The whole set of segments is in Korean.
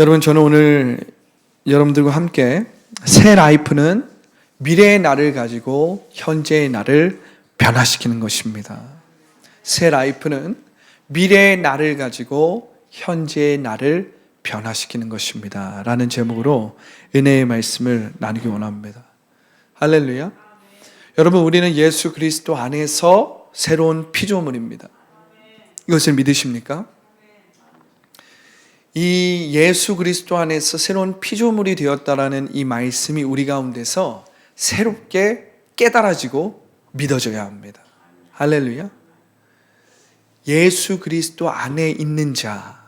여러분, 저는 오늘 여러분들과 함께 새 라이프는 미래의 나를 가지고 현재의 나를 변화시키는 것입니다. 새 라이프는 미래의 나를 가지고 현재의 나를 변화시키는 것입니다. 라는 제목으로 은혜의 말씀을 나누기 원합니다. 할렐루야. 여러분, 우리는 예수 그리스도 안에서 새로운 피조물입니다. 이것을 믿으십니까? 이 예수 그리스도 안에서 새로운 피조물이 되었다라는 이 말씀이 우리 가운데서 새롭게 깨달아지고 믿어져야 합니다. 할렐루야. 예수 그리스도 안에 있는 자,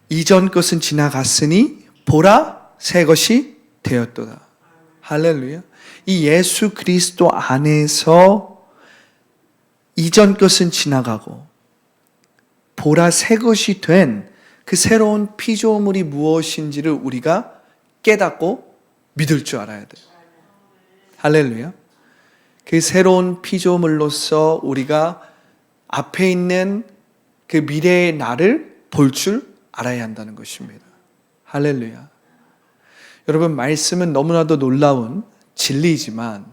이전 것은 지나갔으니 보라 새 것이 되었도다. 할렐루야. 이 예수 그리스도 안에서 이전 것은 지나가고 보라 새 것이 된 그 새로운 피조물이 무엇인지를 우리가 깨닫고 믿을 줄 알아야 돼요. 할렐루야. 그 새로운 피조물로서 우리가 앞에 있는 그 미래의 나를 볼 줄 알아야 한다는 것입니다. 할렐루야. 여러분, 말씀은 너무나도 놀라운 진리이지만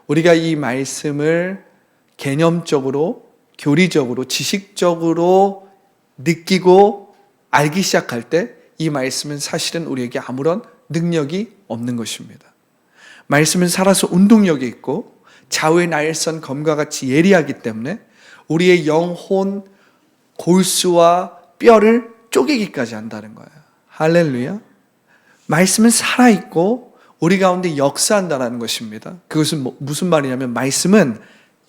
우리가 이 말씀을 개념적으로, 교리적으로, 지식적으로 느끼고 알기 시작할 때 이 말씀은 사실은 우리에게 아무런 능력이 없는 것입니다. 말씀은 살아서 운동력이 있고 좌우의 나일선 검과 같이 예리하기 때문에 우리의 영혼, 골수와 뼈를 쪼개기까지 한다는 거예요. 할렐루야. 말씀은 살아있고 우리 가운데 역사한다는 것입니다. 그것은 무슨 말이냐면 말씀은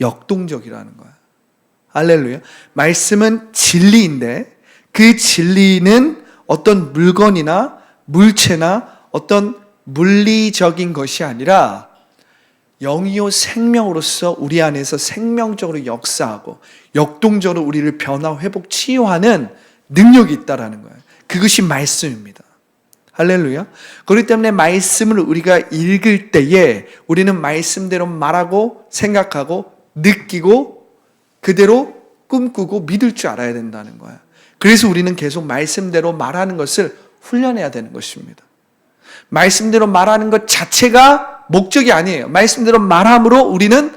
역동적이라는 거예요. 할렐루야. 말씀은 진리인데 그 진리는 어떤 물건이나 물체나 어떤 물리적인 것이 아니라 영이요 생명으로서 우리 안에서 생명적으로 역사하고 역동적으로 우리를 변화, 회복, 치유하는 능력이 있다는 거예요. 그것이 말씀입니다. 할렐루야. 그렇기 때문에 말씀을 우리가 읽을 때에 우리는 말씀대로 말하고 생각하고 느끼고 그대로 꿈꾸고 믿을 줄 알아야 된다는 거예요. 그래서 우리는 계속 말씀대로 말하는 것을 훈련해야 되는 것입니다. 말씀대로 말하는 것 자체가 목적이 아니에요. 말씀대로 말함으로 우리는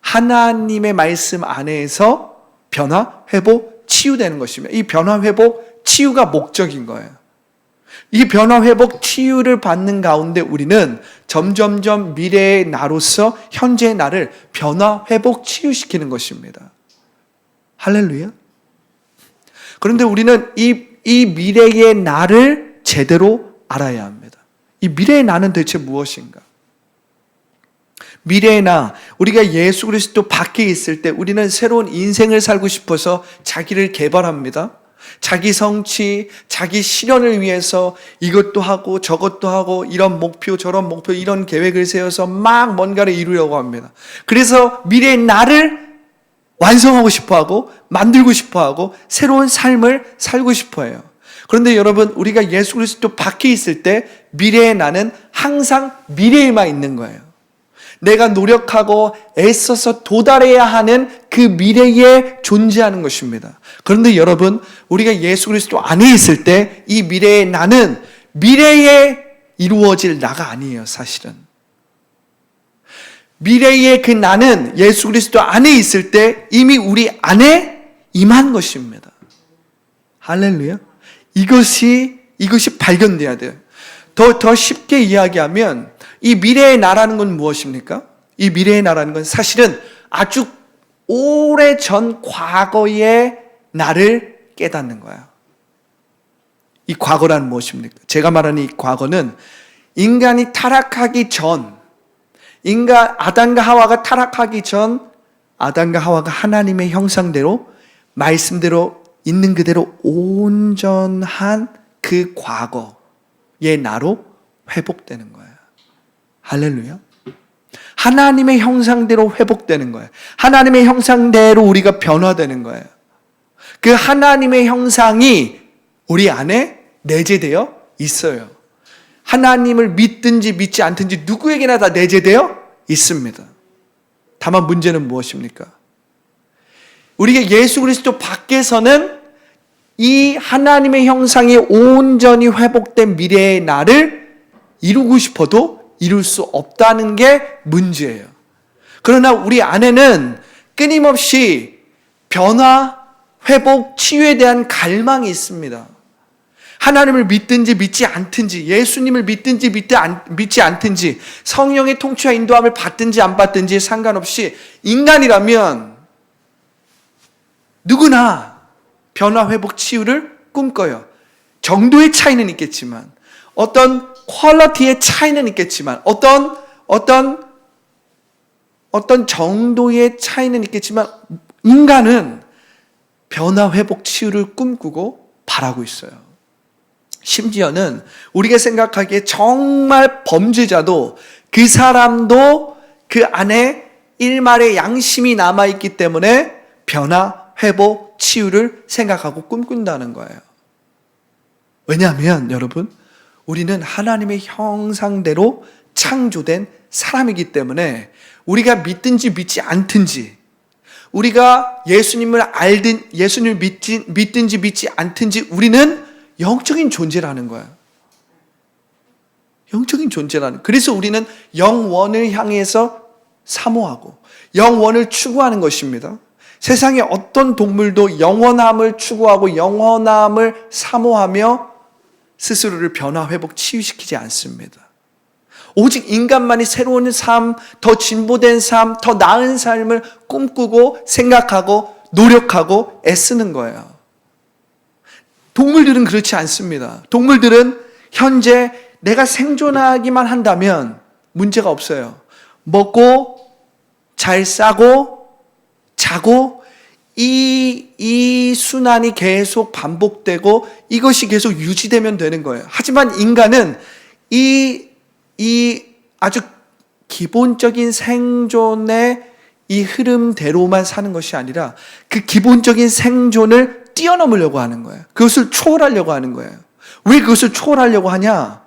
하나님의 말씀 안에서 변화, 회복, 치유되는 것입니다. 이 변화, 회복, 치유가 목적인 거예요. 이 변화, 회복, 치유를 받는 가운데 우리는 점점점 미래의 나로서 현재의 나를 변화, 회복, 치유시키는 것입니다. 할렐루야. 그런데 우리는 이 미래의 나를 제대로 알아야 합니다. 이 미래의 나는 대체 무엇인가? 미래의 나, 우리가 예수 그리스도 밖에 있을 때 우리는 새로운 인생을 살고 싶어서 자기를 개발합니다. 자기 성취, 자기 실현을 위해서 이것도 하고 저것도 하고 이런 목표 저런 목표 이런 계획을 세워서 막 뭔가를 이루려고 합니다. 그래서 미래의 나를 완성하고 싶어하고 만들고 싶어하고 새로운 삶을 살고 싶어해요. 그런데 여러분, 우리가 예수 그리스도 밖에 있을 때 미래의 나는 항상 미래에만 있는 거예요. 내가 노력하고 애써서 도달해야 하는 그 미래에 존재하는 것입니다. 그런데 여러분, 우리가 예수 그리스도 안에 있을 때 이 미래의 나는 미래에 이루어질 나가 아니에요, 사실은. 미래의 그 나는 예수 그리스도 안에 있을 때 이미 우리 안에 임한 것입니다. 할렐루야. 이것이 발견돼야 돼요. 더 쉽게 이야기하면 이 미래의 나라는 건 무엇입니까? 이 미래의 나라는 건 사실은 아주 오래전 과거의 나를 깨닫는 거예요. 이 과거란 무엇입니까? 제가 말하는 이 과거는 인간이 타락하기 전, 아담과 하와가 타락하기 전 아담과 하와가 하나님의 형상대로 말씀대로 있는 그대로 온전한 그 과거의 나로 회복되는 거예요. 할렐루야. 하나님의 형상대로 회복되는 거예요. 하나님의 형상대로 우리가 변화되는 거예요. 그 하나님의 형상이 우리 안에 내재되어 있어요. 하나님을 믿든지 믿지 않든지 누구에게나 다 내재되어 있습니다. 다만 문제는 무엇입니까? 우리가 예수 그리스도 밖에서는 이 하나님의 형상이 온전히 회복된 미래의 나를 이루고 싶어도 이룰 수 없다는 게 문제예요. 그러나 우리 안에는 끊임없이 변화, 회복, 치유에 대한 갈망이 있습니다. 하나님을 믿든지 믿지 않든지, 예수님을 믿든지 믿지 않든지, 성령의 통치와 인도함을 받든지 안 받든지 상관없이 인간이라면 누구나 변화, 회복, 치유를 꿈꿔요. 정도의 차이는 있겠지만, 어떤 퀄리티의 차이는 있겠지만, 어떤 정도의 차이는 있겠지만, 인간은 변화, 회복, 치유를 꿈꾸고 바라고 있어요. 심지어는 우리가 생각하기에 정말 범죄자도 그 사람도 그 안에 일말의 양심이 남아있기 때문에 변화, 회복, 치유를 생각하고 꿈꾼다는 거예요. 왜냐하면 여러분, 우리는 하나님의 형상대로 창조된 사람이기 때문에 우리가 믿든지 믿지 않든지, 우리가 예수님을 믿든지 믿지 않든지 우리는 영적인 존재라는 거예요. 영적인 존재라는. 그래서 우리는 영원을 향해서 사모하고 영원을 추구하는 것입니다. 세상의 어떤 동물도 영원함을 추구하고 영원함을 사모하며 스스로를 변화, 회복, 치유시키지 않습니다. 오직 인간만이 새로운 삶, 더 진보된 삶, 더 나은 삶을 꿈꾸고 생각하고 노력하고 애쓰는 거예요. 동물들은 그렇지 않습니다. 동물들은 현재 내가 생존하기만 한다면 문제가 없어요. 먹고 잘 싸고 자고 이 순환이 계속 반복되고 이것이 계속 유지되면 되는 거예요. 하지만 인간은 이 아주 기본적인 생존의 이 흐름대로만 사는 것이 아니라 그 기본적인 생존을 뛰어넘으려고 하는 거예요. 그것을 초월하려고 하는 거예요. 왜 그것을 초월하려고 하냐?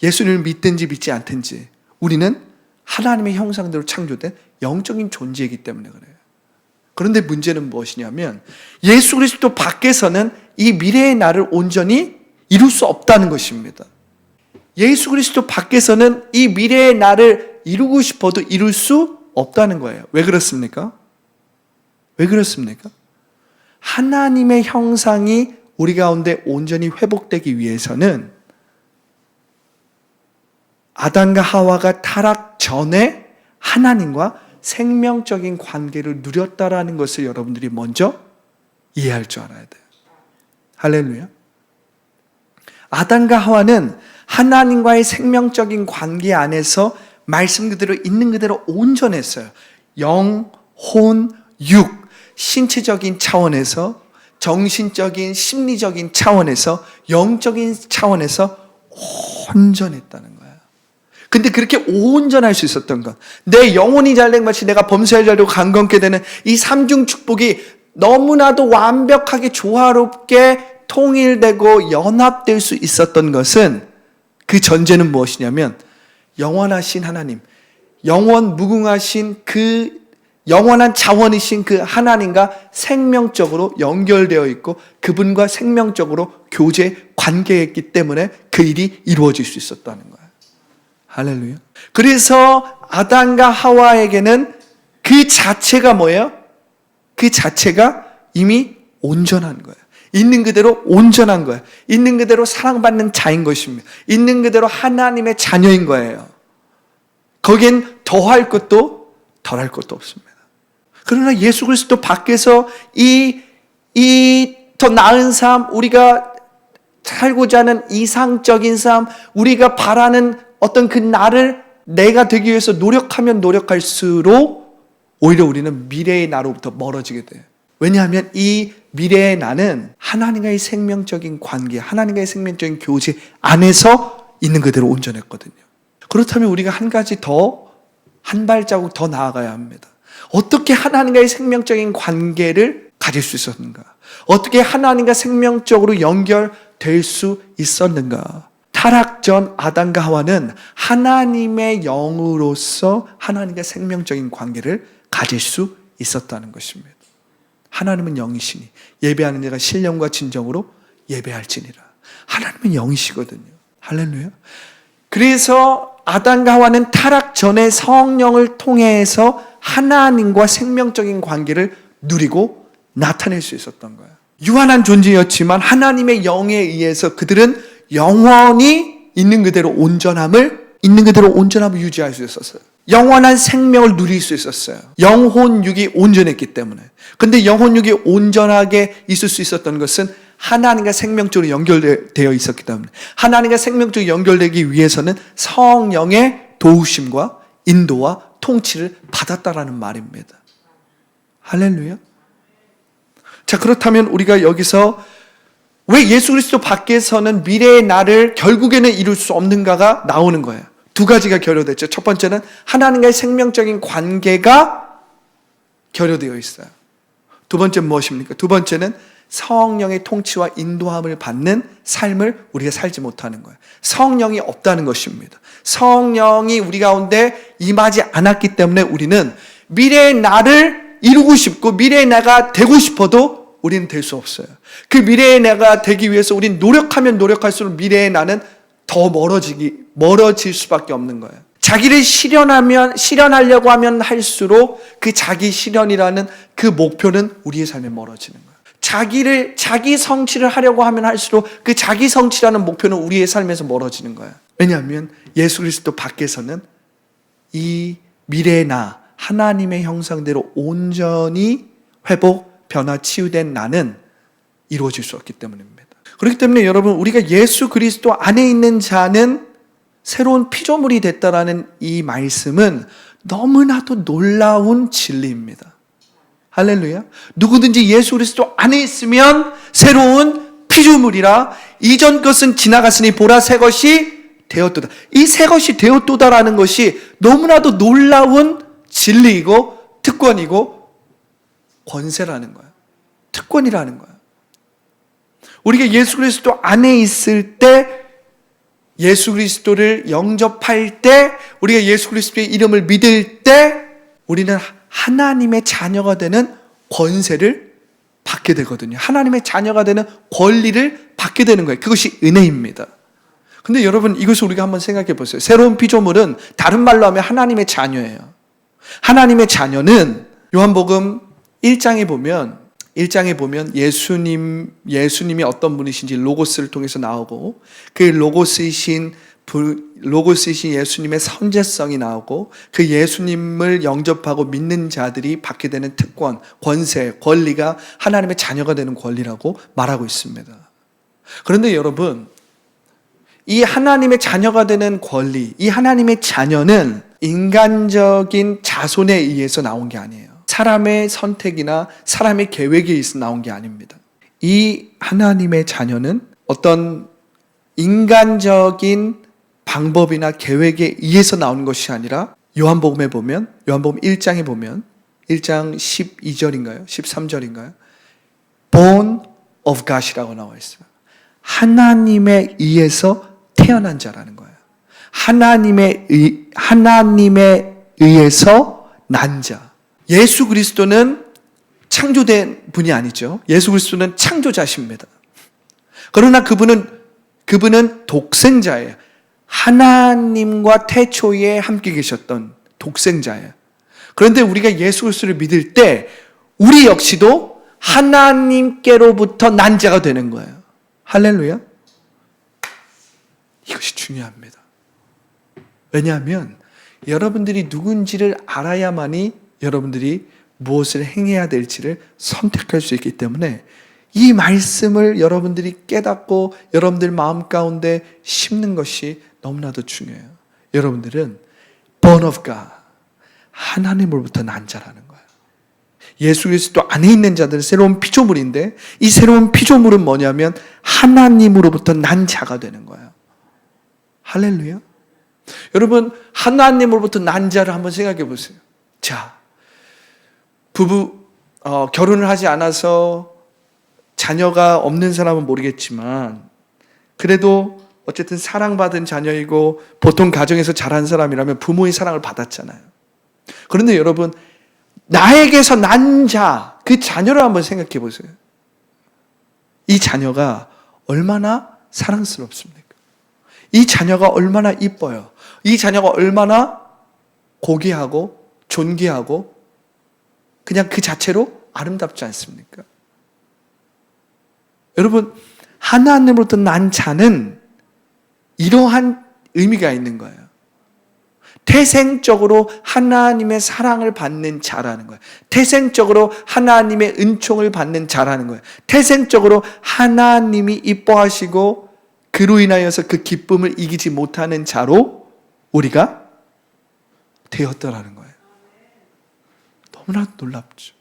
예수님을 믿든지 믿지 않든지 우리는 하나님의 형상대로 창조된 영적인 존재이기 때문에 그래요. 그런데 문제는 무엇이냐면 예수 그리스도 밖에서는 이 미래의 나를 온전히 이룰 수 없다는 것입니다. 예수 그리스도 밖에서는 이 미래의 나를 이루고 싶어도 이룰 수 없다는 거예요. 왜 그렇습니까? 왜 그렇습니까? 하나님의 형상이 우리 가운데 온전히 회복되기 위해서는 아담과 하와가 타락 전에 하나님과 생명적인 관계를 누렸다라는 것을 여러분들이 먼저 이해할 줄 알아야 돼요. 할렐루야. 아담과 하와는 하나님과의 생명적인 관계 안에서 말씀 그대로 있는 그대로 온전했어요. 영, 혼, 육, 신체적인 차원에서, 정신적인, 심리적인 차원에서, 영적인 차원에서 온전했다는 거예요. 근데 그렇게 온전할 수 있었던 것, 내 영혼이 잘된 것이 내가 범사에 잘되고 강건케 되는 이 삼중 축복이 너무나도 완벽하게 조화롭게 통일되고 연합될 수 있었던 것은 그 전제는 무엇이냐면 영원하신 하나님, 영원 무궁하신 그 영원한 자원이신 그 하나님과 생명적으로 연결되어 있고 그분과 생명적으로 교제 관계했기 때문에 그 일이 이루어질 수 있었다는 거예요. 할렐루야. 그래서 아담과 하와에게는 그 자체가 뭐예요? 그 자체가 이미 온전한 거예요. 있는 그대로 온전한 거예요. 있는 그대로 사랑받는 자인 것입니다. 있는 그대로 하나님의 자녀인 거예요. 거기엔 더할 것도 덜할 것도 없습니다. 그러나 예수 그리스도 밖에서 이 더 나은 삶, 우리가 살고자 하는 이상적인 삶, 우리가 바라는 어떤 그 나를 내가 되기 위해서 노력하면 노력할수록 오히려 우리는 미래의 나로부터 멀어지게 돼요. 왜냐하면 이 미래의 나는 하나님과의 생명적인 관계, 하나님과의 생명적인 교제 안에서 있는 그대로 온전했거든요. 그렇다면 우리가 한 발자국 더 나아가야 합니다. 어떻게 하나님과의 생명적인 관계를 가질 수 있었는가? 어떻게 하나님과 생명적으로 연결될 수 있었는가? 타락 전 아담과 하와는 하나님의 영으로서 하나님과 생명적인 관계를 가질 수 있었다는 것입니다. 하나님은 영이시니 예배하는 자가 신령과 진정으로 예배할지니라. 하나님은 영이시거든요. 할렐루야. 그래서 아담과 하와는 타락 전에 성령을 통해서 하나님과 생명적인 관계를 누리고 나타낼 수 있었던 거예요. 유한한 존재였지만 하나님의 영에 의해서 그들은 영원히 있는 그대로 온전함을 유지할 수 있었어요. 영원한 생명을 누릴 수 있었어요. 영혼육이 온전했기 때문에. 근데 영혼육이 온전하게 있을 수 있었던 것은 하나님과 생명적으로 연결되어 있었기 때문에, 하나님과 생명적으로 연결되기 위해서는 성령의 도우심과 인도와 통치를 받았다라는 말입니다. 할렐루야. 자, 그렇다면 우리가 여기서 왜 예수 그리스도 밖에서는 미래의 나를 결국에는 이룰 수 없는가가 나오는 거예요. 두 가지가 결여됐죠. 첫 번째는 하나님과의 생명적인 관계가 결여되어 있어요. 두 번째는 무엇입니까? 두 번째는 성령의 통치와 인도함을 받는 삶을 우리가 살지 못하는 거예요. 성령이 없다는 것입니다. 성령이 우리 가운데 임하지 않았기 때문에 우리는 미래의 나를 이루고 싶고 미래의 나가 되고 싶어도 우리는 될 수 없어요. 그 미래의 나가 되기 위해서 우리는 노력하면 노력할수록 미래의 나는 더 멀어질 수밖에 없는 거예요. 자기를 실현하려고 하면 할수록 그 자기 실현이라는 그 목표는 우리의 삶에 멀어지는 거예요. 자기 성취를 하려고 하면 할수록 그 자기 성취라는 목표는 우리의 삶에서 멀어지는 거예요. 왜냐하면 예수 그리스도 밖에서는 이 미래의 나, 하나님의 형상대로 온전히 회복, 변화, 치유된 나는 이루어질 수 없기 때문입니다. 그렇기 때문에 여러분, 우리가 예수 그리스도 안에 있는 자는 새로운 피조물이 됐다라는 이 말씀은 너무나도 놀라운 진리입니다. 할렐루야. 누구든지 예수 그리스도 안에 있으면 새로운 피조물이라 이전 것은 지나갔으니 보라 새 것이 되었도다. 이 새 것이 되었도다라는 것이 너무나도 놀라운 진리이고 특권이고 권세라는 거예요. 특권이라는 거예요. 우리가 예수 그리스도 안에 있을 때, 예수 그리스도를 영접할 때, 우리가 예수 그리스도의 이름을 믿을 때 우리는 하나님의 자녀가 되는 권세를 받게 되거든요. 하나님의 자녀가 되는 권리를 받게 되는 거예요. 그것이 은혜입니다. 근데 여러분, 이것을 우리가 한번 생각해 보세요. 새로운 피조물은 다른 말로 하면 하나님의 자녀예요. 하나님의 자녀는 요한복음 1장에 보면 예수님이 어떤 분이신지 로고스를 통해서 나오고, 그 로고스이신 예수님의 선제성이 나오고, 그 예수님을 영접하고 믿는 자들이 받게 되는 특권, 권세, 권리가 하나님의 자녀가 되는 권리라고 말하고 있습니다. 그런데 여러분, 이 하나님의 자녀가 되는 권리, 이 하나님의 자녀는 인간적인 자손에 의해서 나온 게 아니에요. 사람의 선택이나 사람의 계획에 의해서 나온 게 아닙니다. 이 하나님의 자녀는 어떤 인간적인 방법이나 계획에 의해서 나오는 것이 아니라, 요한복음 1장에 보면 1장 12절인가요? 13절인가요? Born of God이라고 나와 있어요. 하나님에 의해서 태어난 자라는 거예요. 하나님에 의해서 난 자. 예수 그리스도는 창조된 분이 아니죠. 예수 그리스도는 창조자십니다. 그러나 그분은 독생자예요. 하나님과 태초에 함께 계셨던 독생자예요. 그런데 우리가 예수 그리스도를 믿을 때 우리 역시도 하나님께로부터 난 자가 되는 거예요. 할렐루야. 이것이 중요합니다. 왜냐하면 여러분들이 누군지를 알아야만이 여러분들이 무엇을 행해야 될지를 선택할 수 있기 때문에 이 말씀을 여러분들이 깨닫고 여러분들 마음 가운데 심는 것이 너무나도 중요해요. 여러분들은 born of God, 하나님으로부터 난 자라는 거예요. 예수 그리스도 안에 있는 자들은 새로운 피조물인데, 이 새로운 피조물은 뭐냐면 하나님으로부터 난 자가 되는 거예요. 할렐루야. 여러분, 하나님으로부터 난 자를 한번 생각해 보세요. 자, 결혼을 하지 않아서 자녀가 없는 사람은 모르겠지만, 그래도 어쨌든 사랑받은 자녀이고 보통 가정에서 자란 사람이라면 부모의 사랑을 받았잖아요. 그런데 여러분, 나에게서 난 자, 그 자녀를 한번 생각해 보세요. 이 자녀가 얼마나 사랑스럽습니까? 이 자녀가 얼마나 이뻐요. 이 자녀가 얼마나 고귀하고 존귀하고 그냥 그 자체로 아름답지 않습니까? 여러분, 하나님으로부터 난 자는 이러한 의미가 있는 거예요. 태생적으로 하나님의 사랑을 받는 자라는 거예요. 태생적으로 하나님의 은총을 받는 자라는 거예요. 태생적으로 하나님이 이뻐하시고 그로 인하여서 그 기쁨을 이기지 못하는 자로 우리가 되었더라는 거예요. 너무나 놀랍죠.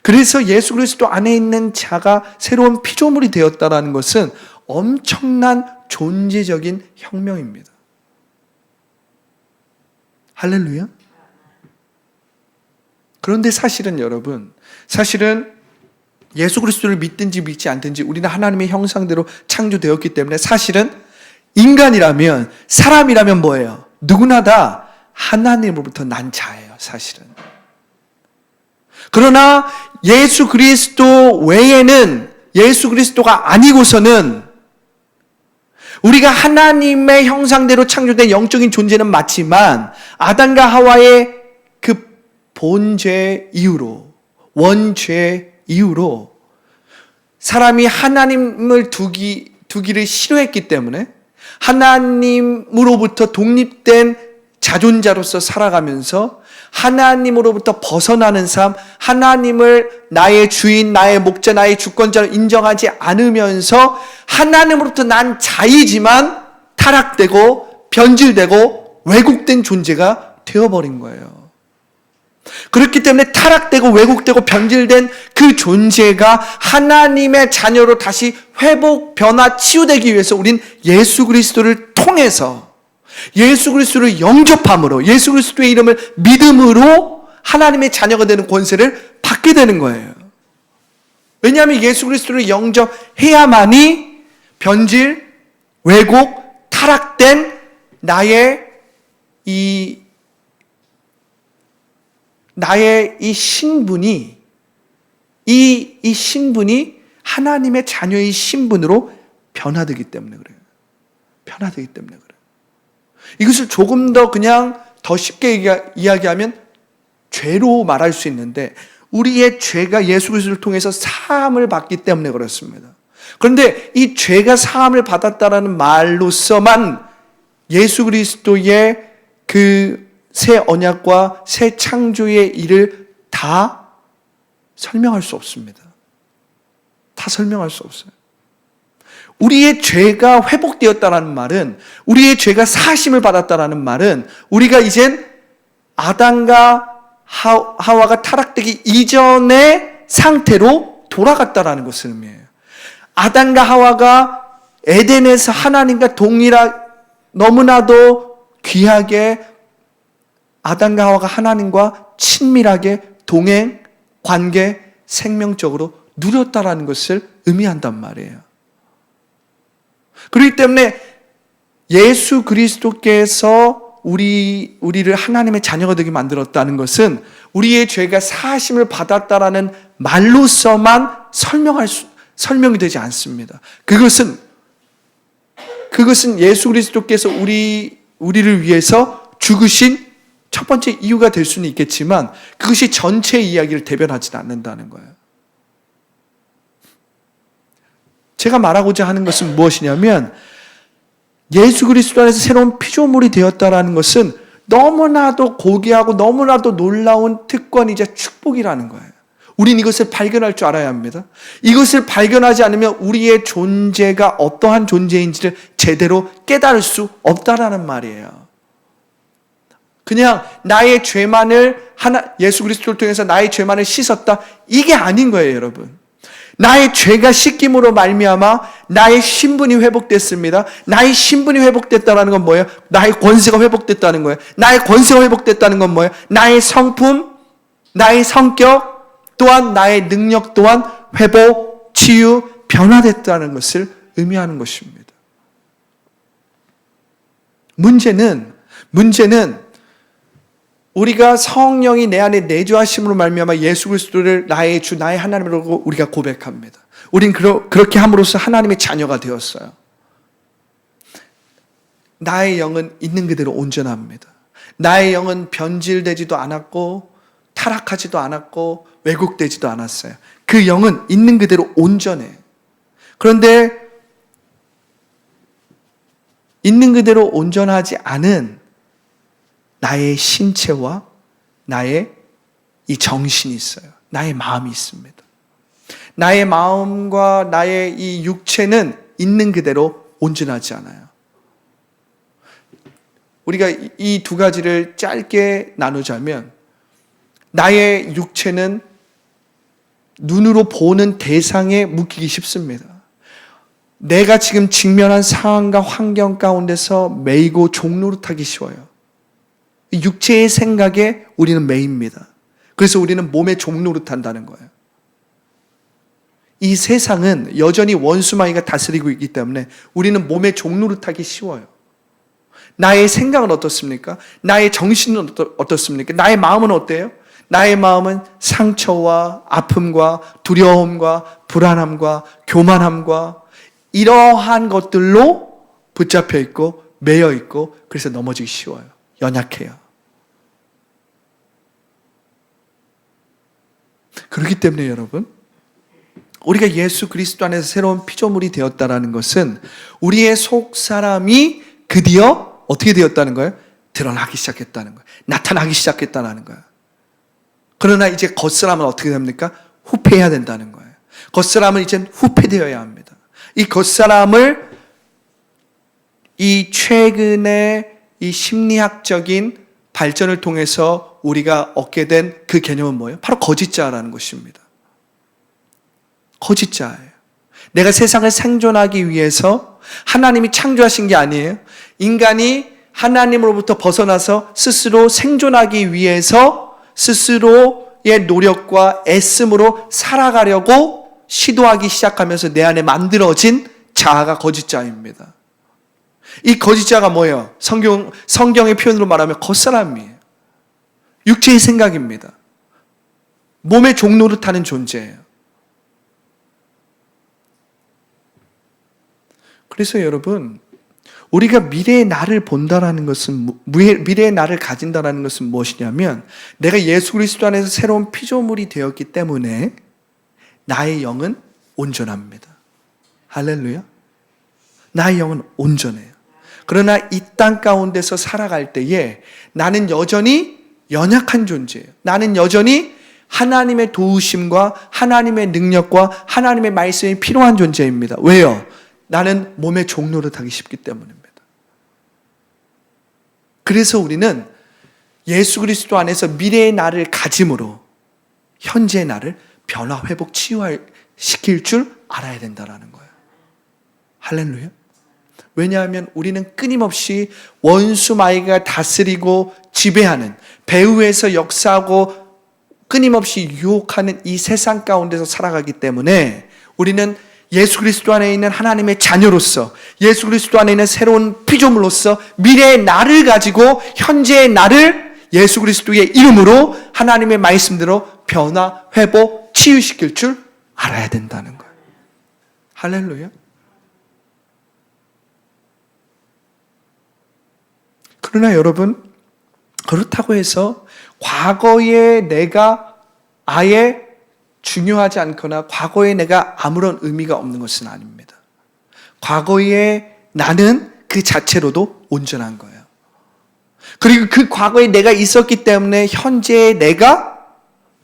그래서 예수 그리스도 안에 있는 자가 새로운 피조물이 되었다라는 것은 엄청난 존재적인 혁명입니다. 할렐루야. 그런데 사실은 여러분, 사실은 예수 그리스도를 믿든지 믿지 않든지 우리는 하나님의 형상대로 창조되었기 때문에 사실은 인간이라면, 사람이라면 뭐예요? 누구나 다 하나님으로부터 난 자예요, 사실은. 그러나 예수 그리스도 외에는, 예수 그리스도가 아니고서는 우리가 하나님의 형상대로 창조된 영적인 존재는 맞지만 아담과 하와의 그 본죄 이후로, 원죄 이후로 사람이 하나님을 두기를 싫어했기 때문에 하나님으로부터 독립된 자존자로서 살아가면서 하나님으로부터 벗어나는 삶, 하나님을 나의 주인, 나의 목자, 나의 주권자로 인정하지 않으면서 하나님으로부터 난 자이지만 타락되고 변질되고 왜곡된 존재가 되어버린 거예요. 그렇기 때문에 타락되고 왜곡되고 변질된 그 존재가 하나님의 자녀로 다시 회복, 변화, 치유되기 위해서 우린 예수 그리스도를 통해서, 예수 그리스도를 영접함으로, 예수 그리스도의 이름을 믿음으로 하나님의 자녀가 되는 권세를 받게 되는 거예요. 왜냐하면 예수 그리스도를 영접해야만이 변질, 왜곡, 타락된 나의 이 신분이, 이 신분이 하나님의 자녀의 신분으로 변화되기 때문에 그래요. 변화되기 때문에 그래요. 이것을 조금 더 그냥 더 쉽게 이야기하면 죄로 말할 수 있는데, 우리의 죄가 예수 그리스도를 통해서 사함을 받기 때문에 그렇습니다. 그런데 이 죄가 사함을 받았다라는 말로서만 예수 그리스도의 그 새 언약과 새 창조의 일을 다 설명할 수 없습니다. 다 설명할 수 없어요. 우리의 죄가 회복되었다라는 말은, 우리의 죄가 사하심을 받았다라는 말은 우리가 이젠 아담과 하와가 타락되기 이전의 상태로 돌아갔다라는 것을 의미해요. 아담과 하와가 에덴에서 하나님과 너무나도 귀하게 아담과 하와가 하나님과 친밀하게 동행, 관계, 생명적으로 누렸다라는 것을 의미한단 말이에요. 그렇기 때문에 예수 그리스도께서 우리를 하나님의 자녀가 되게 만들었다는 것은 우리의 죄가 사하심을 받았다라는 말로서만 설명이 되지 않습니다. 그것은 예수 그리스도께서 우리를 위해서 죽으신 첫 번째 이유가 될 수는 있겠지만 그것이 전체 이야기를 대변하지는 않는다는 거예요. 제가 말하고자 하는 것은 무엇이냐면, 예수 그리스도 안에서 새로운 피조물이 되었다라는 것은 너무나도 고귀하고 너무나도 놀라운 특권이자 축복이라는 거예요. 우린 이것을 발견할 줄 알아야 합니다. 이것을 발견하지 않으면 우리의 존재가 어떠한 존재인지를 제대로 깨달을 수 없다라는 말이에요. 그냥 나의 죄만을 예수 그리스도를 통해서 나의 죄만을 씻었다, 이게 아닌 거예요, 여러분. 나의 죄가 씻김으로 말미암아 나의 신분이 회복됐습니다. 나의 신분이 회복됐다는 건 뭐예요? 나의 권세가 회복됐다는 거예요. 나의 권세가 회복됐다는 건 뭐예요? 나의 성품, 나의 성격, 또한 나의 능력 또한 회복, 치유, 변화됐다는 것을 의미하는 것입니다. 문제는 우리가 성령이 내 안에 내주하심으로 말미암아 예수 그리스도를 나의 주, 나의 하나님으로 우리가 고백합니다. 우린 그렇게 함으로써 하나님의 자녀가 되었어요. 나의 영은 있는 그대로 온전합니다. 나의 영은 변질되지도 않았고 타락하지도 않았고 왜곡되지도 않았어요. 그 영은 있는 그대로 온전해요. 그런데 있는 그대로 온전하지 않은 나의 신체와 나의 이 정신이 있어요. 나의 마음이 있습니다. 나의 마음과 나의 이 육체는 있는 그대로 온전하지 않아요. 우리가 이 두 가지를 짧게 나누자면, 나의 육체는 눈으로 보는 대상에 묶이기 쉽습니다. 내가 지금 직면한 상황과 환경 가운데서 매이고 종노릇하기 쉬워요. 육체의 생각에 우리는 매입니다. 그래서 우리는 몸에 종노릇한다는 거예요. 이 세상은 여전히 원수마귀가 다스리고 있기 때문에 우리는 몸에 종노릇하기 쉬워요. 나의 생각은 어떻습니까? 나의 정신은 어떻습니까? 나의 마음은 어때요? 나의 마음은 상처와 아픔과 두려움과 불안함과 교만함과 이러한 것들로 붙잡혀 있고 매여 있고, 그래서 넘어지기 쉬워요. 연약해요. 그렇기 때문에 여러분, 우리가 예수 그리스도 안에서 새로운 피조물이 되었다는 것은 우리의 속 사람이 드디어 어떻게 되었다는 거예요? 드러나기 시작했다는 거예요. 나타나기 시작했다는 거예요. 그러나 이제 겉사람은 어떻게 됩니까? 후패해야 된다는 거예요. 겉사람은 이제 후패되어야 합니다. 이 겉사람을 이 최근의 이 심리학적인 발전을 통해서 우리가 얻게 된 그 개념은 뭐예요? 바로 거짓자라는 것입니다. 거짓자예요. 내가 세상을 생존하기 위해서 하나님이 창조하신 게 아니에요. 인간이 하나님으로부터 벗어나서 스스로 생존하기 위해서 스스로의 노력과 애씀으로 살아가려고 시도하기 시작하면서 내 안에 만들어진 자아가 거짓자입니다. 이 거짓자가 뭐예요? 성경의 표현으로 말하면 겉사람이에요. 육체의 생각입니다. 몸의 종노릇하는 존재예요. 그래서 여러분, 우리가 미래의 나를 본다라는 것은, 미래의 나를 가진다라는 것은 무엇이냐면, 내가 예수 그리스도 안에서 새로운 피조물이 되었기 때문에 나의 영은 온전합니다. 할렐루야. 나의 영은 온전해요. 그러나 이 땅 가운데서 살아갈 때에 나는 여전히 연약한 존재예요. 나는 여전히 하나님의 도우심과 하나님의 능력과 하나님의 말씀이 필요한 존재입니다. 왜요? 나는 몸의 종노릇하기 쉽기 때문입니다. 그래서 우리는 예수 그리스도 안에서 미래의 나를 가짐으로 현재의 나를 변화, 회복, 치유시킬 줄 알아야 된다는 거예요. 할렐루야. 왜냐하면 우리는 끊임없이 원수 마귀가 다스리고 지배하는, 배후에서 역사하고 끊임없이 유혹하는 이 세상 가운데서 살아가기 때문에 우리는 예수 그리스도 안에 있는 하나님의 자녀로서, 예수 그리스도 안에 있는 새로운 피조물로서 미래의 나를 가지고 현재의 나를 예수 그리스도의 이름으로 하나님의 말씀대로 변화, 회복, 치유시킬 줄 알아야 된다는 거예요. 할렐루야. 그러나 여러분, 그렇다고 해서 과거의 내가 아예 중요하지 않거나 과거의 내가 아무런 의미가 없는 것은 아닙니다. 과거의 나는 그 자체로도 온전한 거예요. 그리고 그 과거에 내가 있었기 때문에 현재의 내가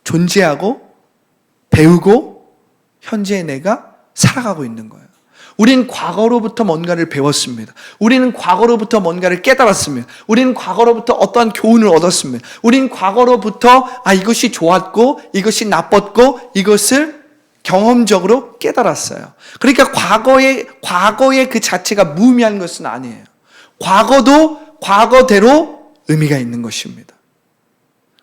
존재하고 배우고 현재의 내가 살아가고 있는 거예요. 우리는 과거로부터 뭔가를 배웠습니다. 우리는 과거로부터 뭔가를 깨달았습니다. 우리는 과거로부터 어떠한 교훈을 얻었습니다. 우리는 과거로부터 이것이 좋았고 이것이 나빴고 이것을 경험적으로 깨달았어요. 그러니까 과거의 그 자체가 무의미한 것은 아니에요. 과거도 과거대로 의미가 있는 것입니다.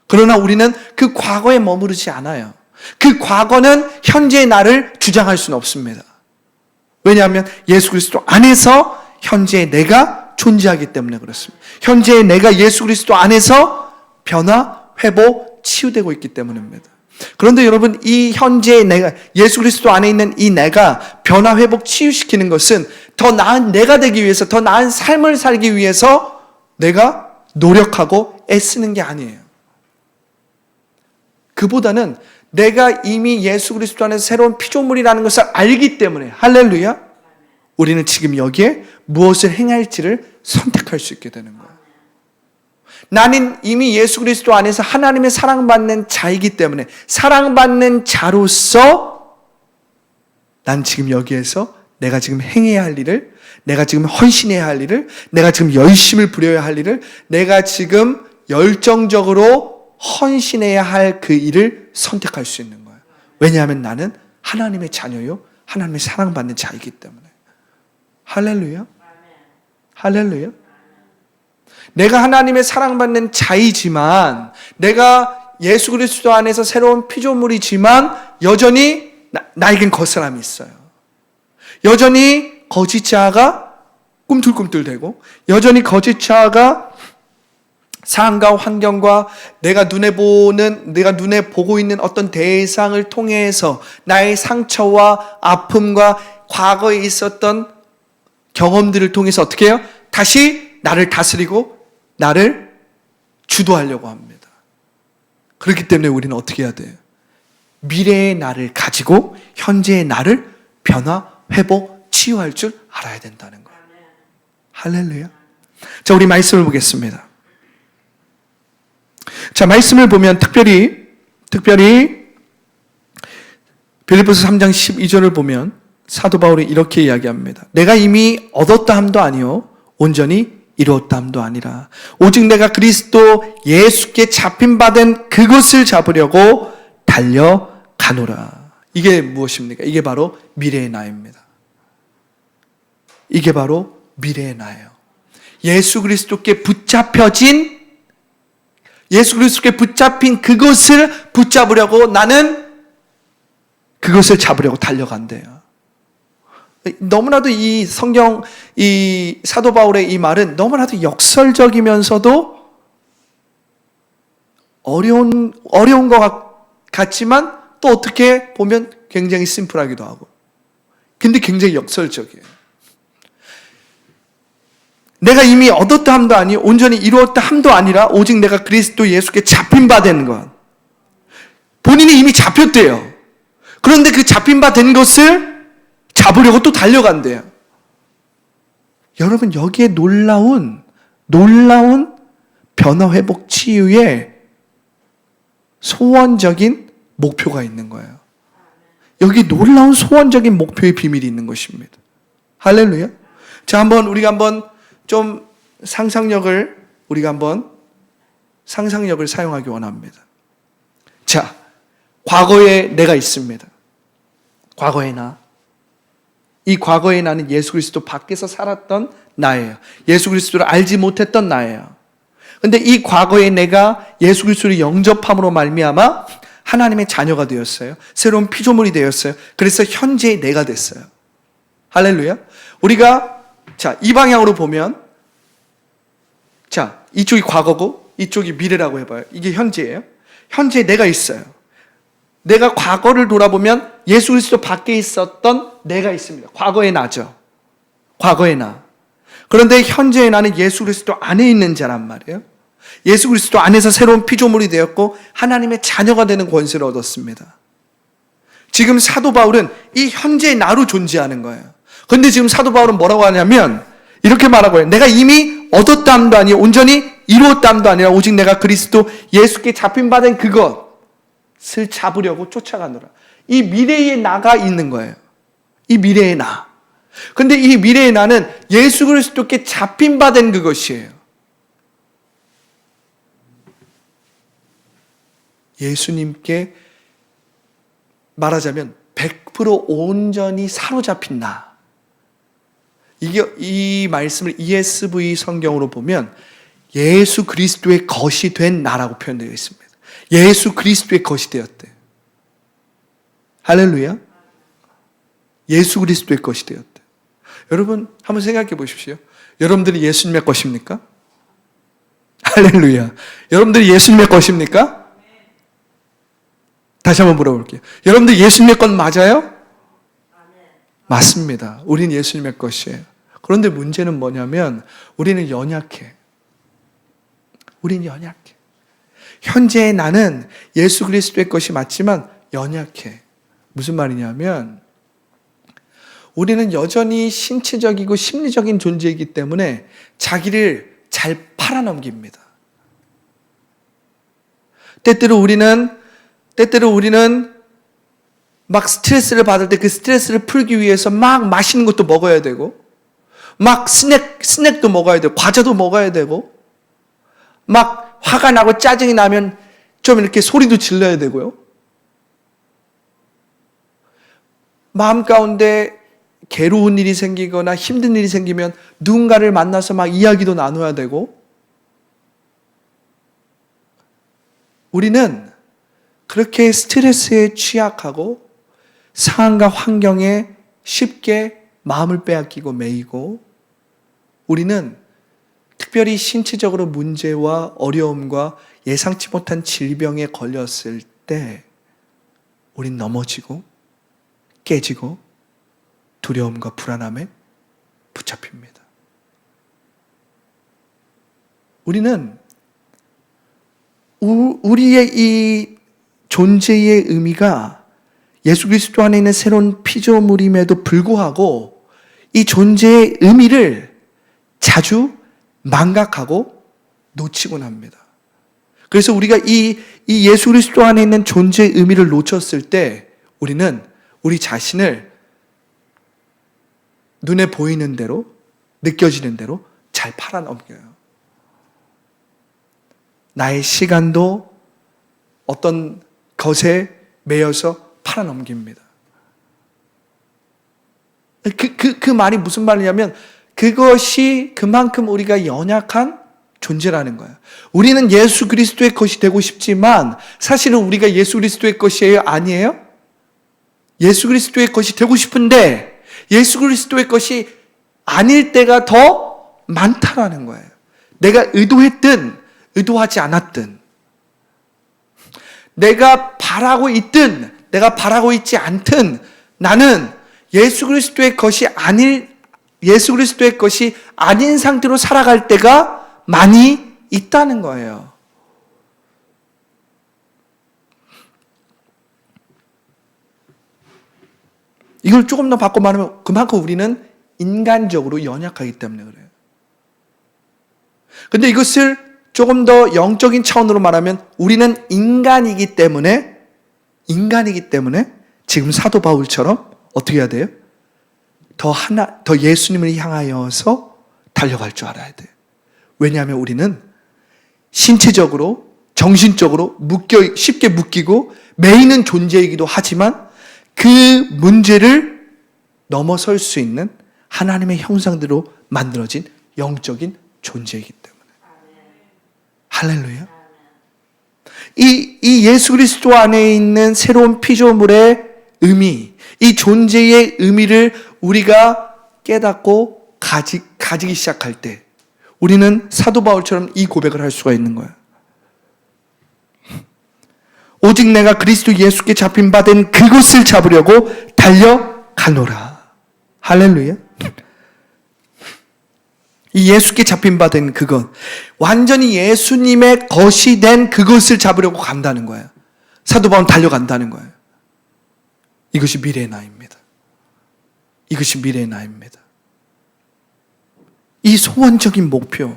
그러나 우리는 그 과거에 머무르지 않아요. 그 과거는 현재의 나를 주장할 수는 없습니다. 왜냐하면 예수 그리스도 안에서 현재의 내가 존재하기 때문에 그렇습니다. 현재의 내가 예수 그리스도 안에서 변화, 회복, 치유되고 있기 때문입니다. 그런데 여러분, 이 현재의 내가, 예수 그리스도 안에 있는 이 내가 변화, 회복, 치유시키는 것은 더 나은 내가 되기 위해서, 더 나은 삶을 살기 위해서 내가 노력하고 애쓰는 게 아니에요. 그보다는 내가 이미 예수 그리스도 안에서 새로운 피조물이라는 것을 알기 때문에, 할렐루야, 우리는 지금 여기에 무엇을 행할지를 선택할 수 있게 되는 거예요. 나는 이미 예수 그리스도 안에서 하나님의 사랑받는 자이기 때문에, 사랑받는 자로서 난 지금 여기에서 내가 지금 행해야 할 일을, 내가 지금 헌신해야 할 일을, 내가 지금 열심을 부려야 할 일을, 내가 지금 열정적으로 헌신해야 할 그 일을 선택할 수 있는 거예요. 왜냐하면 나는 하나님의 자녀요, 하나님의 사랑받는 자이기 때문에. 할렐루야. 할렐루야. 내가 하나님의 사랑받는 자이지만, 내가 예수 그리스도 안에서 새로운 피조물이지만 여전히 나에겐 거스람이 있어요. 여전히 거짓 자아가 꿈틀꿈틀대고, 여전히 거짓 자아가 상황과 환경과 내가 눈에 보고 있는 어떤 대상을 통해서 나의 상처와 아픔과 과거에 있었던 경험들을 통해서 어떻게 해요? 다시 나를 다스리고 나를 주도하려고 합니다. 그렇기 때문에 우리는 어떻게 해야 돼요? 미래의 나를 가지고 현재의 나를 변화, 회복, 치유할 줄 알아야 된다는 거예요. 할렐루야. 자, 우리 말씀을 보겠습니다. 자, 말씀을 보면 특별히 빌립보서 3장 12절을 보면 사도 바울이 이렇게 이야기합니다. 내가 이미 얻었다 함도 아니요 온전히 이루었다 함도 아니라 오직 내가 그리스도 예수께 잡힌 바 된 그것을 잡으려고 달려가노라. 이게 무엇입니까? 이게 바로 미래의 나입니다. 이게 바로 미래의 나예요. 예수 그리스도께 붙잡힌 그것을 붙잡으려고 나는 그것을 잡으려고 달려간대요. 너무나도 이 성경, 이 사도 바울의 이 말은 너무나도 역설적이면서도 어려운 것 같지만 또 어떻게 보면 굉장히 심플하기도 하고. 근데 굉장히 역설적이에요. 내가 이미 얻었다 함도 아니 온전히 이루었다 함도 아니라 오직 내가 그리스도 예수께 잡힌 바 된 것. 본인이 이미 잡혔대요. 그런데 그 잡힌 바 된 것을 잡으려고 또 달려간대요. 여러분, 여기에 놀라운 변화, 회복, 치유의 소원적인 목표가 있는 거예요. 여기 놀라운 소원적인 목표의 비밀이 있는 것입니다. 할렐루야. 자, 우리가 한번 좀 상상력을 사용하기 원합니다. 자, 과거에 내가 있습니다. 과거의 나. 이 과거의 나는 예수 그리스도 밖에서 살았던 나예요. 예수 그리스도를 알지 못했던 나예요. 근데 이 과거의 내가 예수 그리스도를 영접함으로 말미암아 하나님의 자녀가 되었어요. 새로운 피조물이 되었어요. 그래서 현재의 내가 됐어요. 할렐루야. 우리가 자, 이 방향으로 보면, 자, 이쪽이 과거고 이쪽이 미래라고 해봐요. 이게 현재예요. 현재에 내가 있어요. 내가 과거를 돌아보면 예수 그리스도 밖에 있었던 내가 있습니다. 과거의 나죠. 과거의 나. 그런데 현재의 나는 예수 그리스도 안에 있는 자란 말이에요. 예수 그리스도 안에서 새로운 피조물이 되었고 하나님의 자녀가 되는 권세를 얻었습니다. 지금 사도 바울은 이 현재의 나로 존재하는 거예요. 그런데 지금 사도 바울은 뭐라고 하냐면 이렇게 말하고 해요. 내가 이미 얻었다 함도 아니요 온전히 이루었다 함도 아니라 오직 내가 그리스도 예수께 잡힌 바 된 그것을 잡으려고 쫓아가노라. 이 미래의 나가 있는 거예요. 이 미래의 나. 근데 이 미래의 나는 예수 그리스도께 잡힌 바 된 그것이에요. 예수님께 말하자면 100% 온전히 사로잡힌 나. 이 말씀을 ESV 성경으로 보면 예수 그리스도의 것이 된 나라고 표현되어 있습니다. 예수 그리스도의 것이 되었대. 할렐루야. 예수 그리스도의 것이 되었대. 여러분 한번 생각해 보십시오. 여러분들이 예수님의 것입니까? 할렐루야. 여러분들이 예수님의 것입니까? 다시 한번 물어볼게요. 여러분들 예수님의 것 맞아요? 맞습니다. 우린 예수님의 것이에요. 그런데 문제는 뭐냐면 우리는 연약해. 우린 연약해. 현재 나는 예수 그리스도의 것이 맞지만 연약해. 무슨 말이냐면 우리는 여전히 신체적이고 심리적인 존재이기 때문에 자기를 잘 팔아넘깁니다. 때때로 우리는 막 스트레스를 받을 때 그 스트레스를 풀기 위해서 막 맛있는 것도 먹어야 되고, 막 스낵도 먹어야 되고, 과자도 먹어야 되고, 막 화가 나고 짜증이 나면 좀 이렇게 소리도 질러야 되고요. 마음 가운데 괴로운 일이 생기거나 힘든 일이 생기면 누군가를 만나서 막 이야기도 나눠야 되고, 우리는 그렇게 스트레스에 취약하고 상황과 환경에 쉽게 마음을 빼앗기고 매이고, 우리는 특별히 신체적으로 문제와 어려움과 예상치 못한 질병에 걸렸을 때 우린 넘어지고 깨지고 두려움과 불안함에 붙잡힙니다. 우리는 우리의 이 존재의 의미가 예수 그리스도 안에 있는 새로운 피조물임에도 불구하고 이 존재의 의미를 자주 망각하고 놓치곤 합니다. 그래서 우리가 이 예수 그리스도 안에 있는 존재의 의미를 놓쳤을 때 우리는 우리 자신을 눈에 보이는 대로, 느껴지는 대로 잘 팔아넘겨요. 나의 시간도 어떤 것에 매여서 팔아넘깁니다. 그 말이 무슨 말이냐면 그것이 그만큼 우리가 연약한 존재라는 거예요. 우리는 예수 그리스도의 것이 되고 싶지만 사실은 우리가 예수 그리스도의 것이에요? 아니에요? 예수 그리스도의 것이 되고 싶은데 예수 그리스도의 것이 아닐 때가 더 많다라는 거예요. 내가 의도했든 의도하지 않았든, 내가 바라고 있든 내가 바라고 있지 않든 나는 예수 그리스도의 것이 아닌 상태로 살아갈 때가 많이 있다는 거예요. 이걸 조금 더 바꿔 말하면 그만큼 우리는 인간적으로 연약하기 때문에 그래요. 근데 이것을 조금 더 영적인 차원으로 말하면 우리는 인간이기 때문에 지금 사도 바울처럼 어떻게 해야 돼요? 더 예수님을 향하여서 달려갈 줄 알아야 돼요. 왜냐하면 우리는 신체적으로, 정신적으로 쉽게 묶이고 매이는 존재이기도 하지만 그 문제를 넘어설 수 있는 하나님의 형상대로 만들어진 영적인 존재이기 때문에. 할렐루야. 이 예수 그리스도 안에 있는 새로운 피조물의 의미, 이 존재의 의미를 우리가 깨닫고 가지기 시작할 때 우리는 사도 바울처럼 이 고백을 할 수가 있는 거예요. 오직 내가 그리스도 예수께 잡힌 바 된 그것을 잡으려고 달려가노라. 할렐루야. 이 예수께 잡힌 바 된 그것, 완전히 예수님의 것이 된 그것을 잡으려고 간다는 거예요. 사도 바울은 달려간다는 거예요. 이것이 미래의 나입니다. 이것이 미래의 나입니다. 이 소원적인 목표.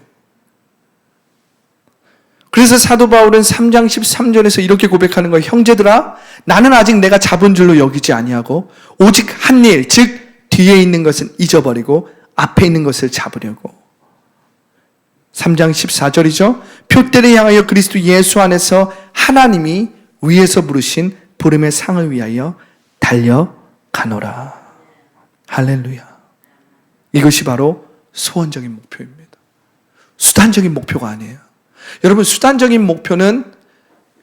그래서 사도 바울은 3장 13절에서 이렇게 고백하는 거예요. 형제들아, 나는 아직 내가 잡은 줄로 여기지 아니하고 오직 한 일, 즉 뒤에 있는 것은 잊어버리고 앞에 있는 것을 잡으려고. 3장 14절이죠. 표대를 향하여 그리스도 예수 안에서 하나님이 위에서 부르신 부름의 상을 위하여 달려가노라. 할렐루야. 이것이 바로 소원적인 목표입니다. 수단적인 목표가 아니에요. 여러분, 수단적인 목표는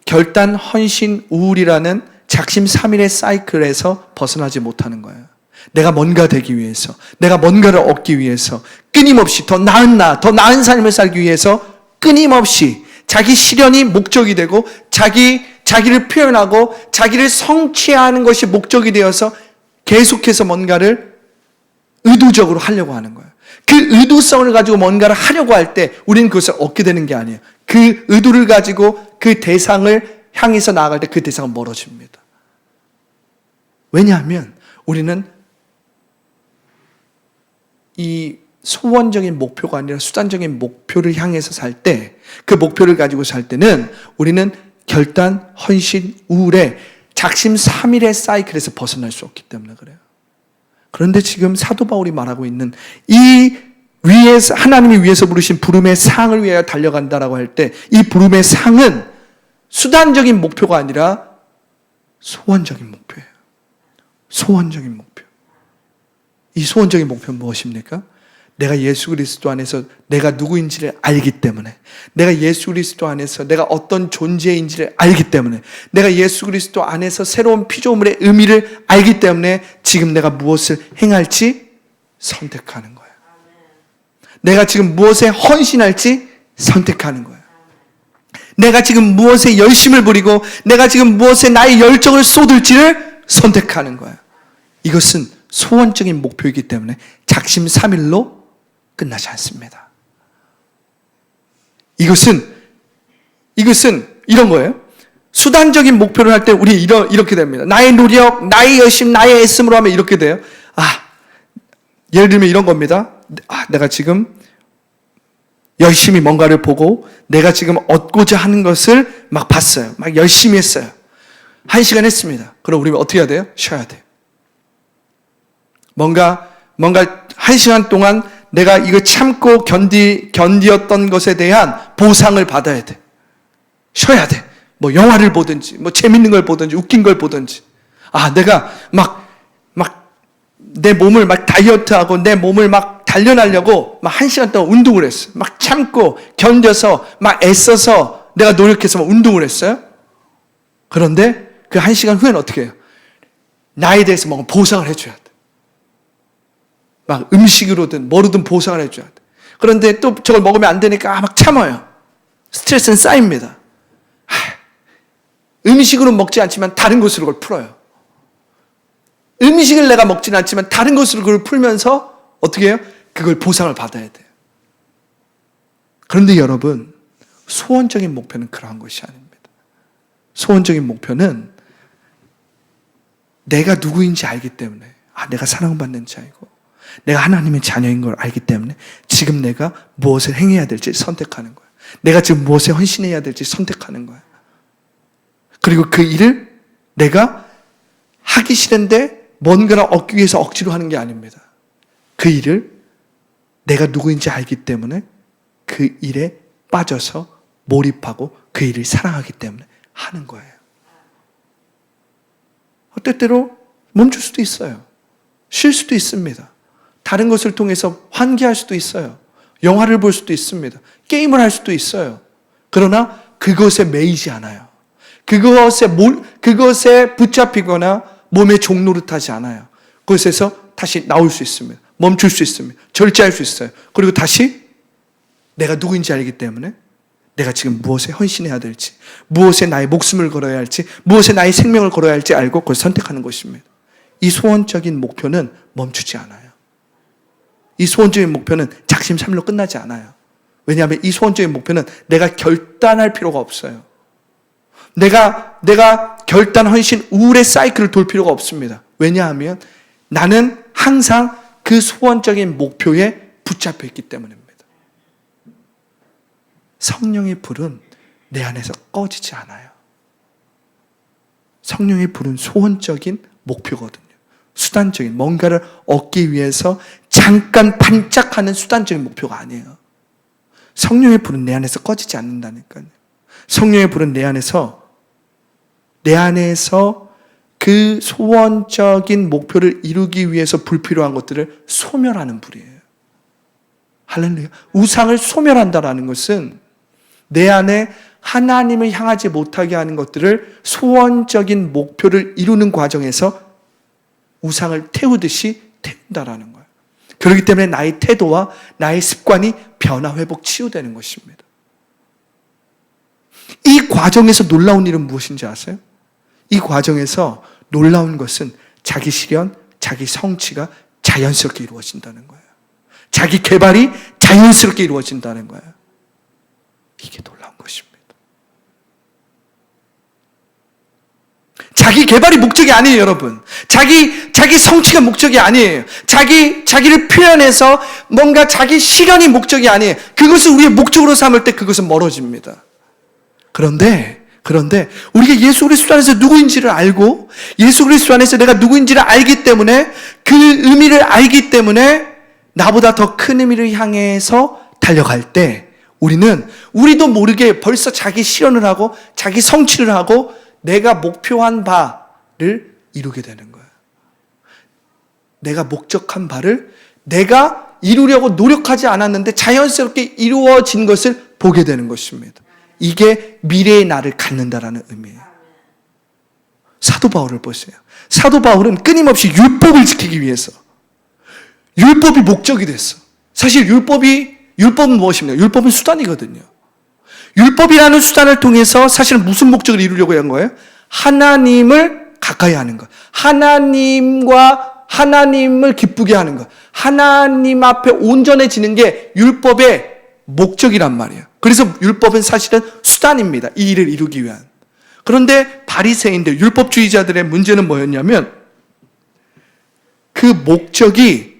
결단, 헌신, 우울이라는 작심삼일의 사이클에서 벗어나지 못하는 거예요. 내가 뭔가 되기 위해서, 내가 뭔가를 얻기 위해서 끊임없이 더 나은 삶을 살기 위해서 끊임없이 자기 실현이 목적이 되고 자기를 표현하고 자기를 성취하는 것이 목적이 되어서 계속해서 뭔가를 의도적으로 하려고 하는 거예요. 그 의도성을 가지고 뭔가를 하려고 할 때 우리는 그것을 얻게 되는 게 아니에요. 그 의도를 가지고 그 대상을 향해서 나아갈 때 그 대상은 멀어집니다. 왜냐하면 우리는 이 소원적인 목표가 아니라 수단적인 목표를 향해서 살 때, 그 목표를 가지고 살 때는 우리는 결단, 헌신, 우울의 작심삼일의 사이클에서 벗어날 수 없기 때문에 그래요. 그런데 지금 사도 바울이 말하고 있는 이 위에서 하나님이 위에서 부르신 부름의 상을 위하여 달려간다라고 할 때 이 부름의 상은 수단적인 목표가 아니라 소원적인 목표예요. 소원적인 목표. 이 소원적인 목표는 무엇입니까? 내가 예수 그리스도 안에서 내가 누구인지를 알기 때문에, 내가 예수 그리스도 안에서 내가 어떤 존재인지를 알기 때문에, 내가 예수 그리스도 안에서 새로운 피조물의 의미를 알기 때문에 지금 내가 무엇을 행할지 선택하는 거예요. 내가 지금 무엇에 헌신할지 선택하는 거예요. 내가 지금 무엇에 열심을 부리고 내가 지금 무엇에 나의 열정을 쏟을지를 선택하는 거예요. 이것은 소원적인 목표이기 때문에 작심삼일로 끝나지 않습니다. 이것은 이런 거예요. 수단적인 목표를 할 때 우리 이렇게 됩니다. 나의 노력, 나의 열심, 나의 애씀으로 하면 이렇게 돼요. 예를 들면 이런 겁니다. 내가 지금 열심히 뭔가를 보고 내가 지금 얻고자 하는 것을 막 봤어요. 막 열심히 했어요. 1시간 했습니다. 그럼 우리는 어떻게 해야 돼요? 쉬어야 돼요. 뭔가 1시간 동안 내가 이거 참고 견디었던 것에 대한 보상을 받아야 돼. 쉬어야 돼. 뭐 영화를 보든지, 뭐 재밌는 걸 보든지, 웃긴 걸 보든지. 내가 막 내 몸을 막 다이어트하고 내 몸을 막 단련하려고 막 1시간 동안 운동을 했어. 막 참고 견뎌서 막 애써서 내가 노력해서 막 운동을 했어요. 그런데 그 1시간 후에는 어떻게 해요? 나에 대해서 뭔가 보상을 해줘야 돼. 막 음식으로든 뭐로든 보상을 해줘야 돼. 그런데 또 저걸 먹으면 안 되니까 막 참아요. 스트레스는 쌓입니다. 음식으로 먹지 않지만 다른 것으로 그걸 풀어요. 음식을 내가 먹지는 않지만 다른 것으로 그걸 풀면서 어떻게 해요? 그걸 보상을 받아야 돼요. 그런데 여러분, 소원적인 목표는 그러한 것이 아닙니다. 소원적인 목표는 내가 누구인지 알기 때문에, 내가 사랑받는 자이고 내가 하나님의 자녀인 걸 알기 때문에 지금 내가 무엇을 행해야 될지 선택하는 거예요. 내가 지금 무엇에 헌신해야 될지 선택하는 거예요. 그리고 그 일을 내가 하기 싫은데 뭔가를 얻기 위해서 억지로 하는 게 아닙니다. 그 일을 내가 누구인지 알기 때문에 그 일에 빠져서 몰입하고 그 일을 사랑하기 때문에 하는 거예요. 때때로 멈출 수도 있어요. 쉴 수도 있습니다. 다른 것을 통해서 환기할 수도 있어요. 영화를 볼 수도 있습니다. 게임을 할 수도 있어요. 그러나 그것에 매이지 않아요. 그것에 붙잡히거나 몸의 종노릇하지 않아요. 그것에서 다시 나올 수 있습니다. 멈출 수 있습니다. 절제할 수 있어요. 그리고 다시 내가 누구인지 알기 때문에 내가 지금 무엇에 헌신해야 될지, 무엇에 나의 목숨을 걸어야 할지, 무엇에 나의 생명을 걸어야 할지 알고 그걸 선택하는 것입니다. 이 소원적인 목표는 멈추지 않아요. 이 소원적인 목표는 작심삼일로 끝나지 않아요. 왜냐하면 이 소원적인 목표는 내가 결단할 필요가 없어요. 내가 결단, 헌신, 우울의 사이클을 돌 필요가 없습니다. 왜냐하면 나는 항상 그 소원적인 목표에 붙잡혀 있기 때문입니다. 성령의 불은 내 안에서 꺼지지 않아요. 성령의 불은 소원적인 목표거든요. 수단적인 뭔가를 얻기 위해서 잠깐 반짝하는 수단적인 목표가 아니에요. 성령의 불은 내 안에서 꺼지지 않는다니까요. 성령의 불은 내 안에서 그 소원적인 목표를 이루기 위해서 불필요한 것들을 소멸하는 불이에요. 할렐루야. 우상을 소멸한다라는 것은 내 안에 하나님을 향하지 못하게 하는 것들을 소원적인 목표를 이루는 과정에서 우상을 태우듯이 태운다라는 거예요. 그렇기 때문에 나의 태도와 나의 습관이 변화, 회복, 치유되는 것입니다. 이 과정에서 놀라운 일은 무엇인지 아세요? 이 과정에서 놀라운 것은 자기 실현, 자기 성취가 자연스럽게 이루어진다는 거예요. 자기 개발이 자연스럽게 이루어진다는 거예요. 이게 놀라운 것입니다. 자기 개발이 목적이 아니에요, 여러분. 자기 성취가 목적이 아니에요. 자기를 표현해서 뭔가 자기 실현이 목적이 아니에요. 그것을 우리의 목적으로 삼을 때 그것은 멀어집니다. 그런데 우리가 예수 그리스도 안에서 누구인지를 알고 예수 그리스도 안에서 내가 누구인지를 알기 때문에 그 의미를 알기 때문에 나보다 더 큰 의미를 향해서 달려갈 때 우리도 모르게 벌써 자기 실현을 하고 자기 성취를 하고 내가 목표한 바를 이루게 되는 거예요. 내가 목적한 바를 내가 이루려고 노력하지 않았는데 자연스럽게 이루어진 것을 보게 되는 것입니다. 이게 미래의 나를 갖는다라는 의미예요. 사도 바울을 보세요. 사도 바울은 끊임없이 율법을 지키기 위해서 율법이 목적이 됐어. 사실 율법은 무엇입니까? 율법은 수단이거든요. 율법이라는 수단을 통해서 사실은 무슨 목적을 이루려고 한 거예요? 하나님을 가까이 하는 것. 하나님을 기쁘게 하는 것. 하나님 앞에 온전해지는 게 율법의 목적이란 말이에요. 그래서 율법은 사실은 수단입니다. 이 일을 이루기 위한. 그런데 바리새인들, 율법주의자들의 문제는 뭐였냐면 그 목적이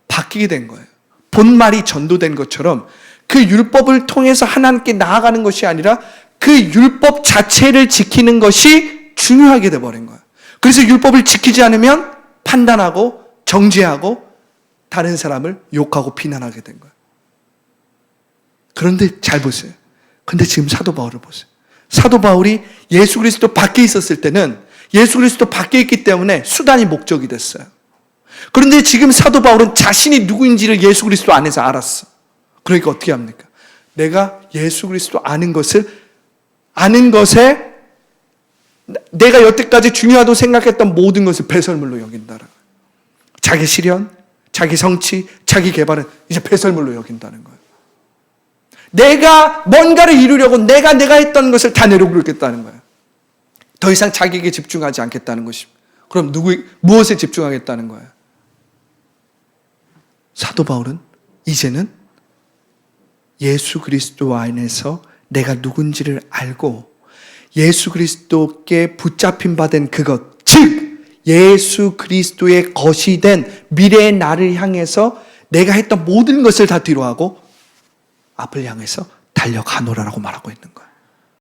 바뀌게 된 거예요. 본말이 전도된 것처럼 그 율법을 통해서 하나님께 나아가는 것이 아니라 그 율법 자체를 지키는 것이 중요하게 돼버린 거예요. 그래서 율법을 지키지 않으면 판단하고 정죄하고 다른 사람을 욕하고 비난하게 된 거예요. 그런데 잘 보세요. 근데 지금 사도 바울을 보세요. 사도 바울이 예수 그리스도 밖에 있었을 때는 예수 그리스도 밖에 있기 때문에 수단이 목적이 됐어요. 그런데 지금 사도 바울은 자신이 누구인지를 예수 그리스도 안에서 알았어. 그러니까 어떻게 합니까? 내가 예수 그리스도 아는 것에 내가 여태까지 중요하다고 생각했던 모든 것을 배설물로 여긴다라. 자기 실현, 자기 성취, 자기 개발은 이제 배설물로 여긴다는 거예요. 내가 뭔가를 이루려고 내가 했던 것을 다 내려놓겠다는 거예요. 더 이상 자기에게 집중하지 않겠다는 것입니다. 그럼 무엇에 집중하겠다는 거예요? 사도 바울은 이제는 예수 그리스도 안에서 내가 누군지를 알고 예수 그리스도께 붙잡힌 바 된 그것, 즉 예수 그리스도의 것이 된 미래의 나를 향해서 내가 했던 모든 것을 다 뒤로하고 앞을 향해서 달려가노라라고 말하고 있는 거예요.